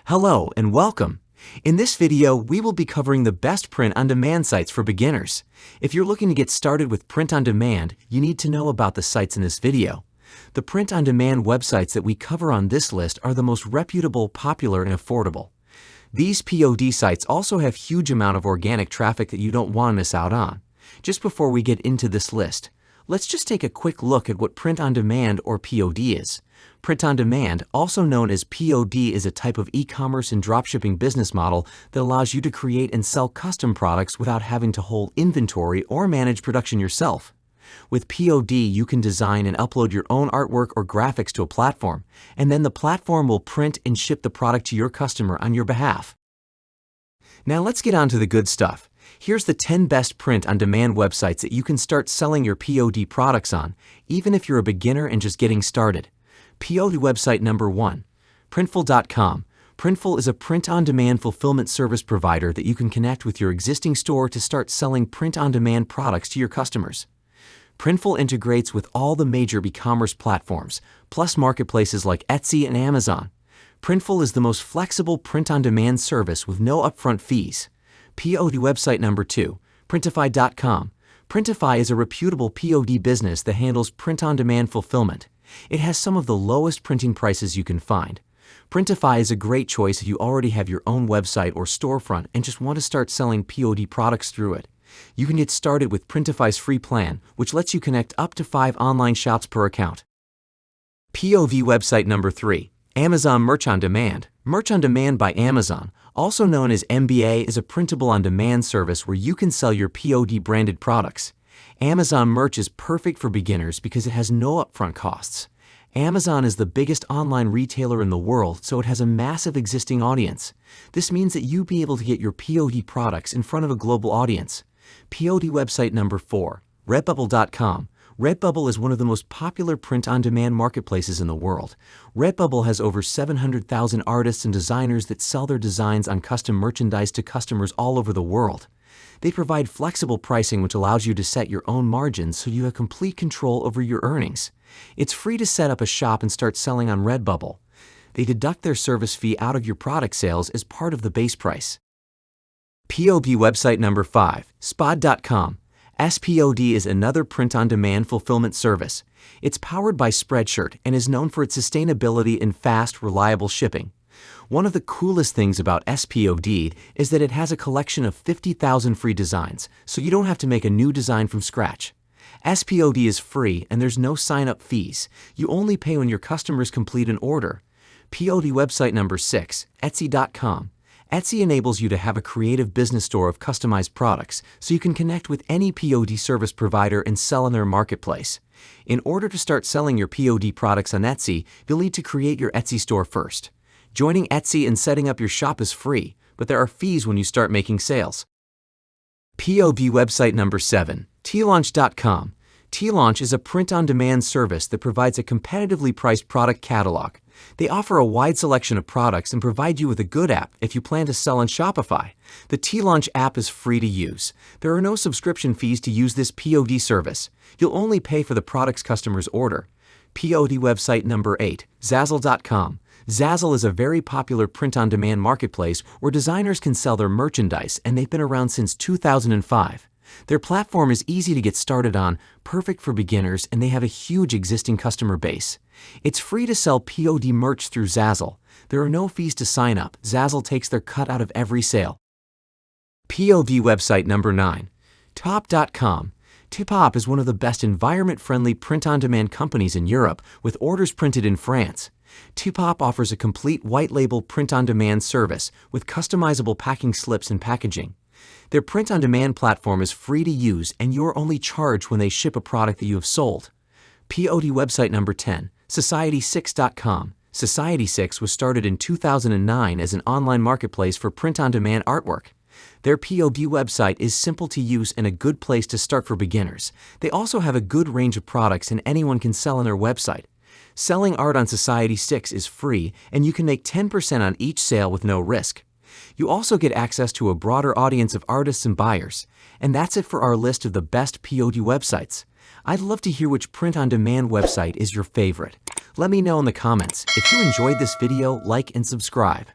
Hello and welcome. In this video, we will be covering the best print-on-demand sites for beginners. If you're looking to get started with print-on-demand, you need to know about the sites in this video. The print-on-demand websites that we cover on this list are the most reputable, popular, and affordable. These POD sites also have huge amount of organic traffic that you don't want to miss out on. Just before we get into this list, let's just take a quick look at what print-on-demand or POD is. Print-on-demand, also known as POD, is a type of e-commerce and dropshipping business model that allows you to create and sell custom products without having to hold inventory or manage production yourself. With POD, you can design and upload your own artwork or graphics to a platform, and then the platform will print and ship the product to your customer on your behalf. Now let's get on to the good stuff. Here's the 10 best print-on-demand websites that you can start selling your POD products on, even if you're a beginner and just getting started. POD website number 1, Printful.com. Printful is a print-on-demand fulfillment service provider that you can connect with your existing store to start selling print-on-demand products to your customers. Printful integrates with all the major e-commerce platforms, plus marketplaces like Etsy and Amazon. Printful is the most flexible print-on-demand service with no upfront fees. POD website number 2, Printify.com. Printify is a reputable POD business that handles print-on-demand fulfillment. It has some of the lowest printing prices you can find. Printify is a great choice if you already have your own website or storefront and just want to start selling POD products through it. You can get started with Printify's free plan, which lets you connect up to 5 online shops per account. POV website number 3, Amazon Merch on Demand. Merch on Demand by Amazon, also known as MBA, is a printable-on-demand service where you can sell your POD branded products. Amazon Merch is perfect for beginners because it has no upfront costs. Amazon is the biggest online retailer in the world, so it has a massive existing audience. This means that you'll be able to get your POD products in front of a global audience. POD website number 4, Redbubble.com. Redbubble is one of the most popular print-on-demand marketplaces in the world. Redbubble has over 700,000 artists and designers that sell their designs on custom merchandise to customers all over the world. They provide flexible pricing which allows you to set your own margins so you have complete control over your earnings. It's free to set up a shop and start selling on Redbubble. They deduct their service fee out of your product sales as part of the base price. POD website number 5, Spod.com. SPOD is another print-on-demand fulfillment service. It's powered by Spreadshirt and is known for its sustainability and fast, reliable shipping. One of the coolest things about SPOD is that it has a collection of 50,000 free designs, so you don't have to make a new design from scratch. SPOD is free and there's no sign-up fees. You only pay when your customers complete an order. POD website number 6, Etsy.com. Etsy enables you to have a creative business store of customized products, so you can connect with any POD service provider and sell in their marketplace. In order to start selling your POD products on Etsy, you'll need to create your Etsy store first. Joining Etsy and setting up your shop is free, but there are fees when you start making sales. POD website number 7, Tlaunch.com. Tlaunch is a print-on-demand service that provides a competitively priced product catalog. They offer a wide selection of products and provide you with a good app if you plan to sell on Shopify. The Tlaunch app is free to use. There are no subscription fees to use this POD service. You'll only pay for the products customers order. POD website number 8, Zazzle.com. Zazzle is a very popular print-on-demand marketplace where designers can sell their merchandise, and they've been around since 2005. Their platform is easy to get started on, perfect for beginners, and they have a huge existing customer base. It's free to sell POD merch through Zazzle. There are no fees to sign up. Zazzle takes their cut out of every sale. POD website number 9, Top.com. Top is one of the best environment-friendly print-on-demand companies in Europe, with orders printed in France. Top offers a complete white-label print-on-demand service with customizable packing slips and packaging. Their print-on-demand platform is free to use, and you are only charged when they ship a product that you have sold. POD website number 10, Society6.com. Society6 was started in 2009 as an online marketplace for print-on-demand artwork. Their POD website is simple to use and a good place to start for beginners. They also have a good range of products and anyone can sell on their website. Selling art on Society6 is free, and you can make 10% on each sale with no risk. You also get access to a broader audience of artists and buyers. And that's it for our list of the best POD websites. I'd love to hear which print-on-demand website is your favorite. Let me know in the comments. If you enjoyed this video, like and subscribe.